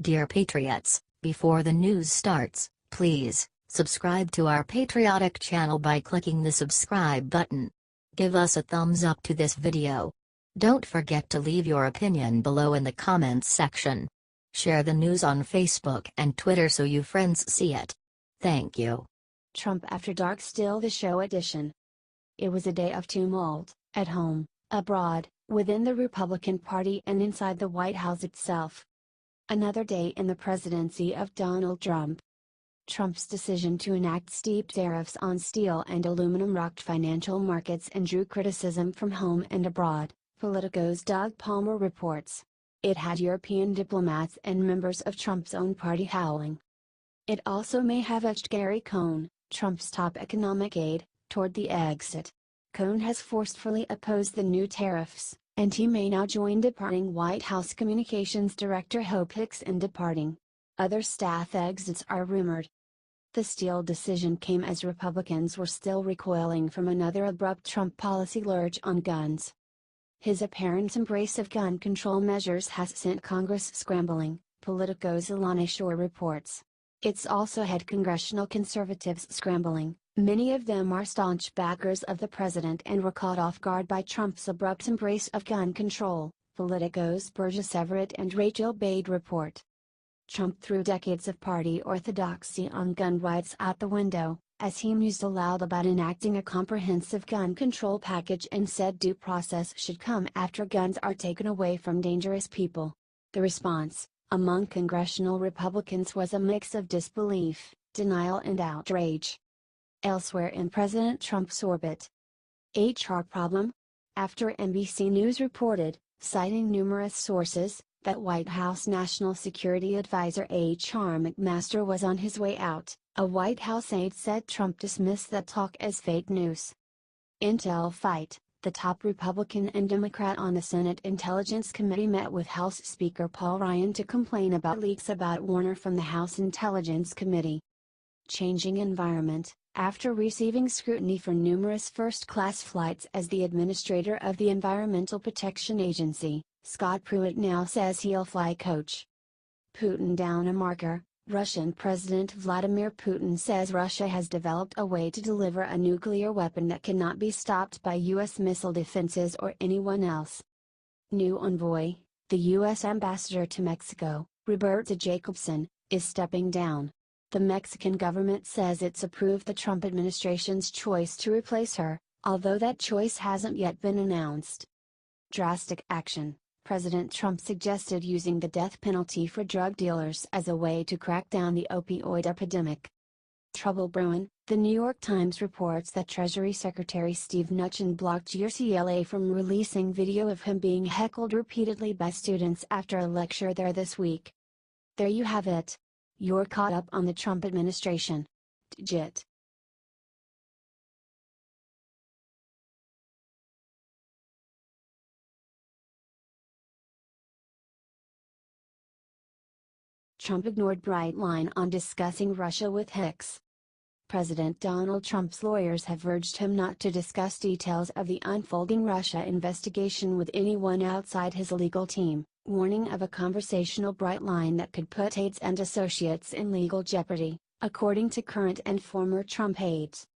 Dear Patriots, before the news starts, please subscribe to our patriotic channel by clicking the subscribe button. Give us a thumbs up to this video. Don't forget to leave your opinion below in the comments section. Share the news on Facebook and Twitter so you friends see it. Thank you. Trump After Dark Still the Show edition. It was a day of tumult, at home, abroad, within the Republican Party and inside the White House itself. Another day in the presidency of Donald Trump. Trump's decision to enact steep tariffs on steel and aluminum rocked financial markets and drew criticism from home and abroad, Politico's Doug Palmer reports. It had European diplomats and members of Trump's own party howling. It also may have edged Gary Cohn, Trump's top economic aide, toward the exit. Cohn has forcefully opposed the new tariffs, and he may now join departing White House Communications Director Hope Hicks in departing. Other staff exits are rumored. The steel decision came as Republicans were still recoiling from another abrupt Trump policy lurch on guns. His apparent embrace of gun control measures has sent Congress scrambling, Politico's Elana Schor reports. It's also had congressional conservatives scrambling. Many of them are staunch backers of the president and were caught off guard by Trump's abrupt embrace of gun control, Politico's Burgess, Everett and Rachael Bade report. Trump threw decades of party orthodoxy on gun rights out the window, as he mused aloud about enacting a comprehensive gun control package and said due process should come after guns are taken away from dangerous people. The response, among congressional Republicans, was a mix of disbelief, denial and outrage. Elsewhere in President Trump's orbit. HR problem? After NBC News reported, citing numerous sources, that White House National Security Advisor H.R. McMaster was on his way out, a White House aide said Trump dismissed that talk as fake news. Intel fight. The top Republican and Democrat on the Senate Intelligence Committee met with House Speaker Paul Ryan to complain about leaks about Warner from the House Intelligence Committee. Changing environment. After receiving scrutiny for numerous first-class flights as the administrator of the Environmental Protection Agency, Scott Pruitt now says he'll fly coach. Putin down a marker. Russian President Vladimir Putin says Russia has developed a way to deliver a nuclear weapon that cannot be stopped by U.S. missile defenses or anyone else. New envoy, the U.S. ambassador to Mexico, Roberta Jacobson, is stepping down. The Mexican government says it's approved the Trump administration's choice to replace her, although that choice hasn't yet been announced. Drastic action. President Trump suggested using the death penalty for drug dealers as a way to crack down the opioid epidemic. Trouble brewing. The New York Times reports that Treasury Secretary Steve Mnuchin blocked UCLA from releasing video of him being heckled repeatedly by students after a lecture there this week. There you have it. You're caught up on the Trump administration. Digit. Trump ignored bright line on discussing Russia with Hicks. President Donald Trump's lawyers have urged him not to discuss details of the unfolding Russia investigation with anyone outside his legal team, warning of a conversational bright line that could put aides and associates in legal jeopardy, according to current and former Trump aides.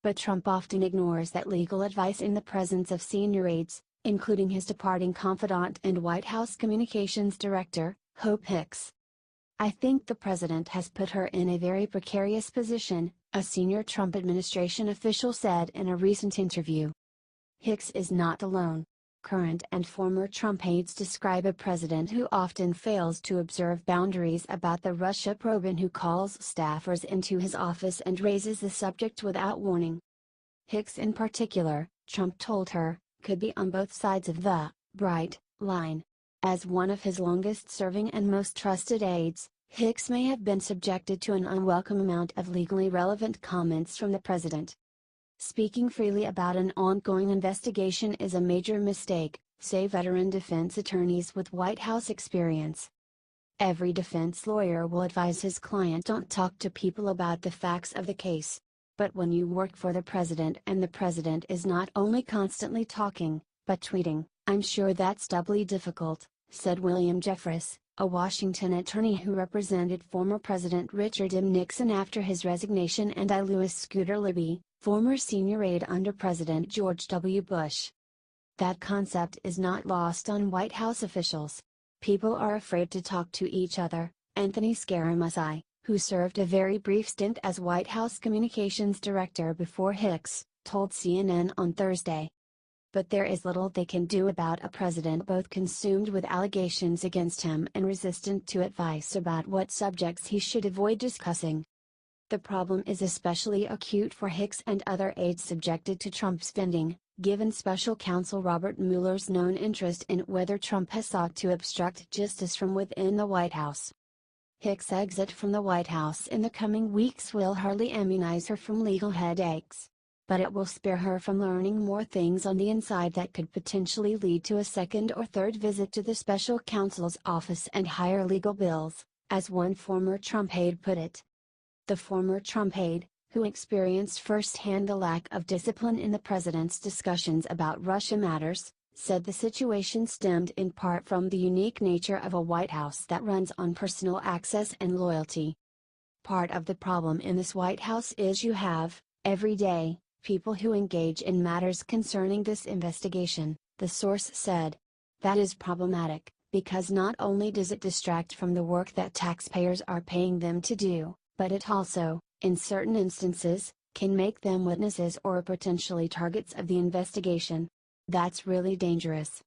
But Trump often ignores that legal advice in the presence of senior aides, including his departing confidant and White House Communications Director, Hope Hicks. I think the president has put her in a very precarious position, a senior Trump administration official said in a recent interview. Hicks is not alone. Current and former Trump aides describe a president who often fails to observe boundaries about the Russia probe and who calls staffers into his office and raises the subject without warning. Hicks in particular, Trump told her, could be on both sides of the bright line. As one of his longest-serving and most trusted aides, Hicks may have been subjected to an unwelcome amount of legally relevant comments from the president. Speaking freely about an ongoing investigation is a major mistake, say veteran defense attorneys with White House experience. Every defense lawyer will advise his client don't talk to people about the facts of the case. But when you work for the president and the president is not only constantly talking, but tweeting, I'm sure that's doubly difficult, said William Jeffress, a Washington attorney who represented former President Richard M. Nixon after his resignation, and I. Louis Scooter Libby, former senior aide under President George W. Bush. That concept is not lost on White House officials. People are afraid to talk to each other, Anthony Scaramucci, who served a very brief stint as White House Communications Director before Hicks, told CNN on Thursday. But there is little they can do about a president both consumed with allegations against him and resistant to advice about what subjects he should avoid discussing. The problem is especially acute for Hicks and other aides subjected to Trump's vending, given special counsel Robert Mueller's known interest in whether Trump has sought to obstruct justice from within the White House. Hicks' exit from the White House in the coming weeks will hardly immunize her from legal headaches. But it will spare her from learning more things on the inside that could potentially lead to a second or third visit to the special counsel's office and higher legal bills, as one former Trump aide put it. The former Trump aide, who experienced firsthand the lack of discipline in the president's discussions about Russia matters, said the situation stemmed in part from the unique nature of a White House that runs on personal access and loyalty. Part of the problem in this White House is you have, every day, people who engage in matters concerning this investigation, the source said. That is problematic, because not only does it distract from the work that taxpayers are paying them to do, but it also, in certain instances, can make them witnesses or potentially targets of the investigation. That's really dangerous.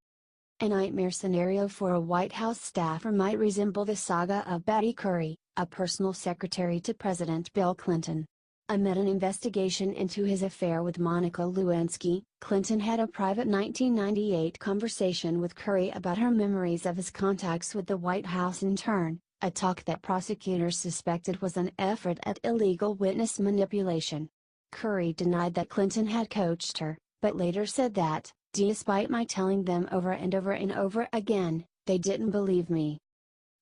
A nightmare scenario for a White House staffer might resemble the saga of Bade Curry, a personal secretary to President Bill Clinton. Amid an investigation into his affair with Monica Lewinsky, Clinton had a private 1998 conversation with Curry about her memories of his contacts with the White House intern, a talk that prosecutors suspected was an effort at illegal witness manipulation. Curry denied that Clinton had coached her, but later said that, despite my telling them over and over and over again, they didn't believe me.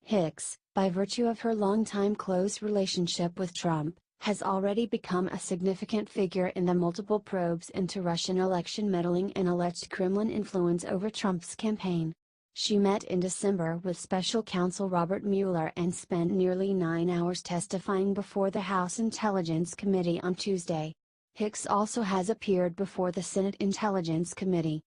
Hicks, by virtue of her longtime close relationship with Trump, has already become a significant figure in the multiple probes into Russian election meddling and alleged Kremlin influence over Trump's campaign. She met in December with special counsel Robert Mueller and spent nearly 9 hours testifying before the House Intelligence Committee on Tuesday. Hicks also has appeared before the Senate Intelligence Committee.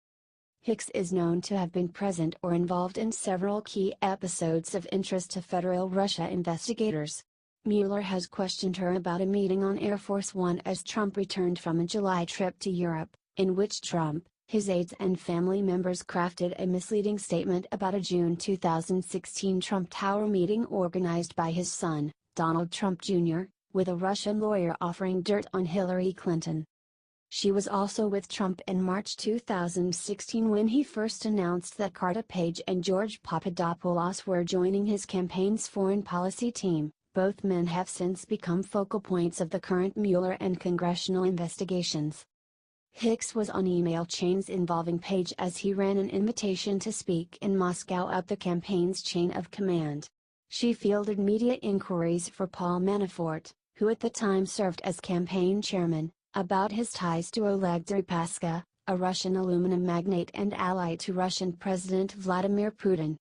Hicks is known to have been present or involved in several key episodes of interest to federal Russia investigators. Mueller has questioned her about a meeting on Air Force One as Trump returned from a July trip to Europe, in which Trump, his aides and family members crafted a misleading statement about a June 2016 Trump Tower meeting organized by his son, Donald Trump Jr., with a Russian lawyer offering dirt on Hillary Clinton. She was also with Trump in March 2016 when he first announced that Carter Page and George Papadopoulos were joining his campaign's foreign policy team. Both men have since become focal points of the current Mueller and Congressional investigations. Hicks was on email chains involving Page as he ran an invitation to speak in Moscow up the campaign's chain of command. She fielded media inquiries for Paul Manafort, who at the time served as campaign chairman, about his ties to Oleg Deripaska, a Russian aluminum magnate and ally to Russian President Vladimir Putin.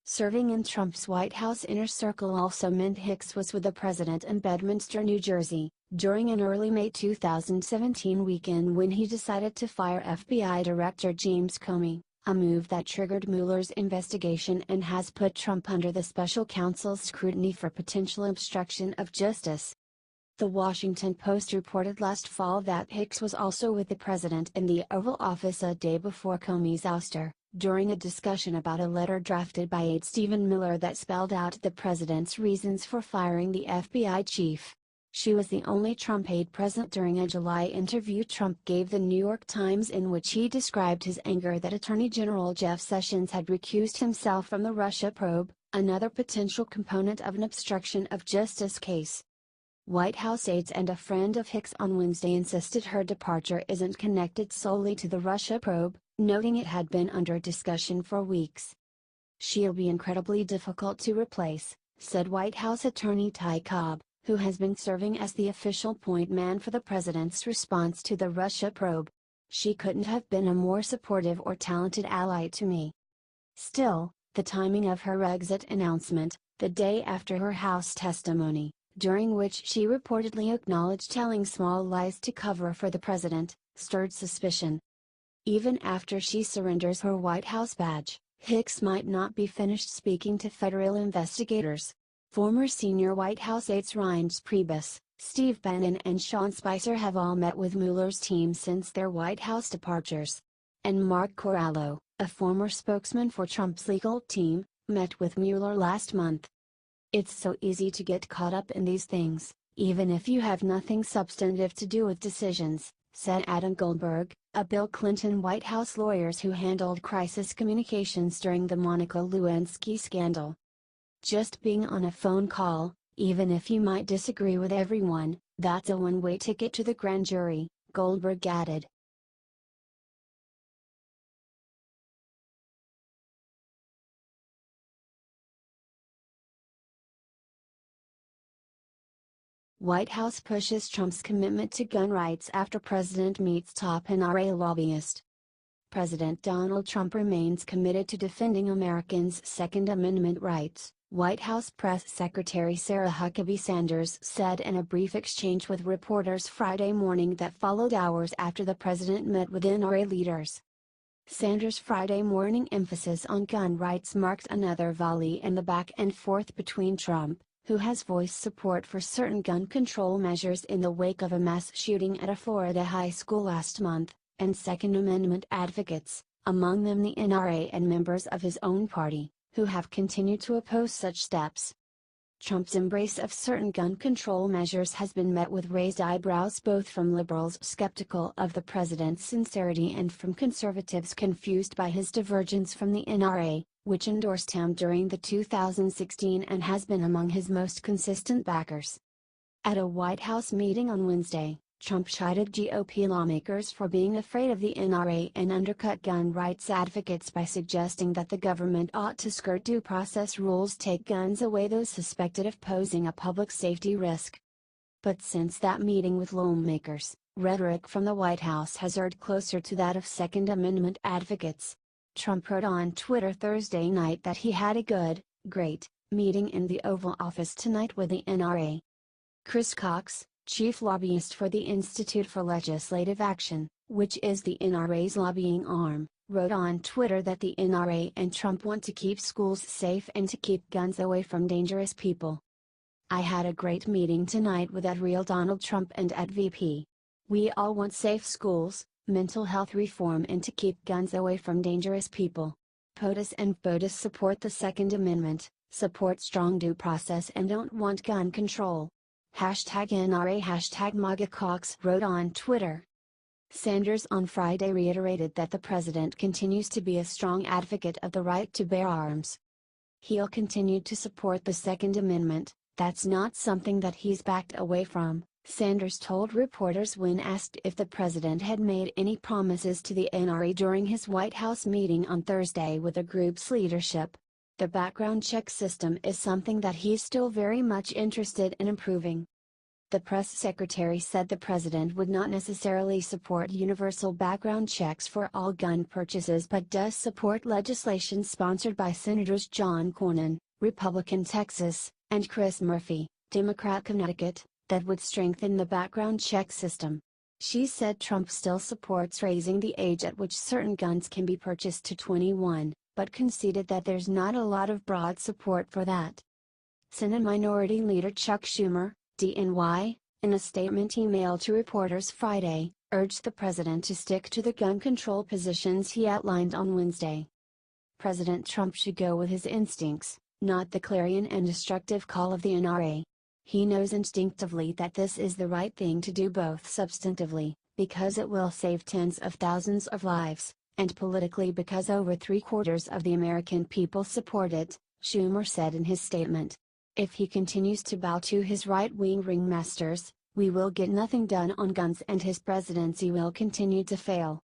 Serving in Trump's White House inner circle also meant Hicks was with the president in Bedminster, New Jersey, during an early May 2017 weekend when he decided to fire FBI Director James Comey, a move that triggered Mueller's investigation and has put Trump under the special counsel's scrutiny for potential obstruction of justice. The Washington Post reported last fall that Hicks was also with the president in the Oval Office a day before Comey's ouster, during a discussion about a letter drafted by aide Stephen Miller that spelled out the president's reasons for firing the FBI chief. She was the only Trump aide present during a July interview Trump gave the New York Times in which he described his anger that Attorney General Jeff Sessions had recused himself from the Russia probe, another potential component of an obstruction of justice case. White House aides and a friend of Hicks on Wednesday insisted her departure isn't connected solely to the Russia probe, noting it had been under discussion for weeks. "She'll be incredibly difficult to replace," said White House attorney Ty Cobb, who has been serving as the official point man for the president's response to the Russia probe. "She couldn't have been a more supportive or talented ally to me. Still, the timing of her exit announcement, the day after her House testimony, during which she reportedly acknowledged telling small lies to cover for the president, stirred suspicion. Even after she surrenders her White House badge, Hicks might not be finished speaking to federal investigators. Former senior White House aides Reince Priebus, Steve Bannon and Sean Spicer have all met with Mueller's team since their White House departures. And Mark Corallo, a former spokesman for Trump's legal team, met with Mueller last month. It's so easy to get caught up in these things, even if you have nothing substantive to do with decisions, said Adam Goldberg, a Bill Clinton White House lawyer who handled crisis communications during the Monica Lewinsky scandal. Just being on a phone call, even if you might disagree with everyone, that's a one-way ticket to the grand jury, Goldberg added. White House pushes Trump's commitment to gun rights after President meets top NRA lobbyist. President Donald Trump remains committed to defending Americans' Second Amendment rights, White House Press Secretary Sarah Huckabee Sanders said in a brief exchange with reporters Friday morning that followed hours after the president met with NRA leaders. Sanders' Friday morning emphasis on gun rights marked another volley in the back and forth between Trump, who has voiced support for certain gun control measures in the wake of a mass shooting at a Florida high school last month, and Second Amendment advocates, among them the NRA and members of his own party, who have continued to oppose such steps. Trump's embrace of certain gun control measures has been met with raised eyebrows both from liberals skeptical of the president's sincerity and from conservatives confused by his divergence from the NRA, which endorsed him during the 2016 and has been among his most consistent backers. At a White House meeting on Wednesday, Trump chided GOP lawmakers for being afraid of the NRA and undercut gun rights advocates by suggesting that the government ought to skirt due process rules, take guns away those suspected of posing a public safety risk. But since that meeting with lawmakers, rhetoric from the White House has erred closer to that of Second Amendment advocates. Trump wrote on Twitter Thursday night that he had a great meeting in the Oval Office tonight with the NRA. Chris Cox, chief lobbyist for the Institute for Legislative Action, which is the NRA's lobbying arm, wrote on Twitter that the NRA and Trump want to keep schools safe and to keep guns away from dangerous people. I had a great meeting tonight with @Real Donald Trump and @VP. We all want safe schools, mental health reform and to keep guns away from dangerous people. POTUS and BOTUS support the Second Amendment, support strong due process and don't want gun control. #NRA #MAGA Cox wrote on Twitter. Sanders on Friday reiterated that the president continues to be a strong advocate of the right to bear arms. He'll continue to support the Second Amendment, that's not something that he's backed away from, Sanders told reporters when asked if the president had made any promises to the NRA during his White House meeting on Thursday with the group's leadership. The background check system is something that he's still very much interested in improving. The press secretary said the president would not necessarily support universal background checks for all gun purchases but does support legislation sponsored by Senators John Cornyn, Republican Texas, and Chris Murphy, Democrat Connecticut, that would strengthen the background check system. She said Trump still supports raising the age at which certain guns can be purchased to 21, but conceded that there's not a lot of broad support for that. Senate Minority Leader Chuck Schumer, DNY, in a statement emailed to reporters Friday, urged the president to stick to the gun control positions he outlined on Wednesday. President Trump should go with his instincts, not the clarion and destructive call of the NRA. He knows instinctively that this is the right thing to do both substantively, because it will save tens of thousands of lives, and politically because over 3/4 of the American people support it, Schumer said in his statement. If he continues to bow to his right-wing ringmasters, we will get nothing done on guns and his presidency will continue to fail.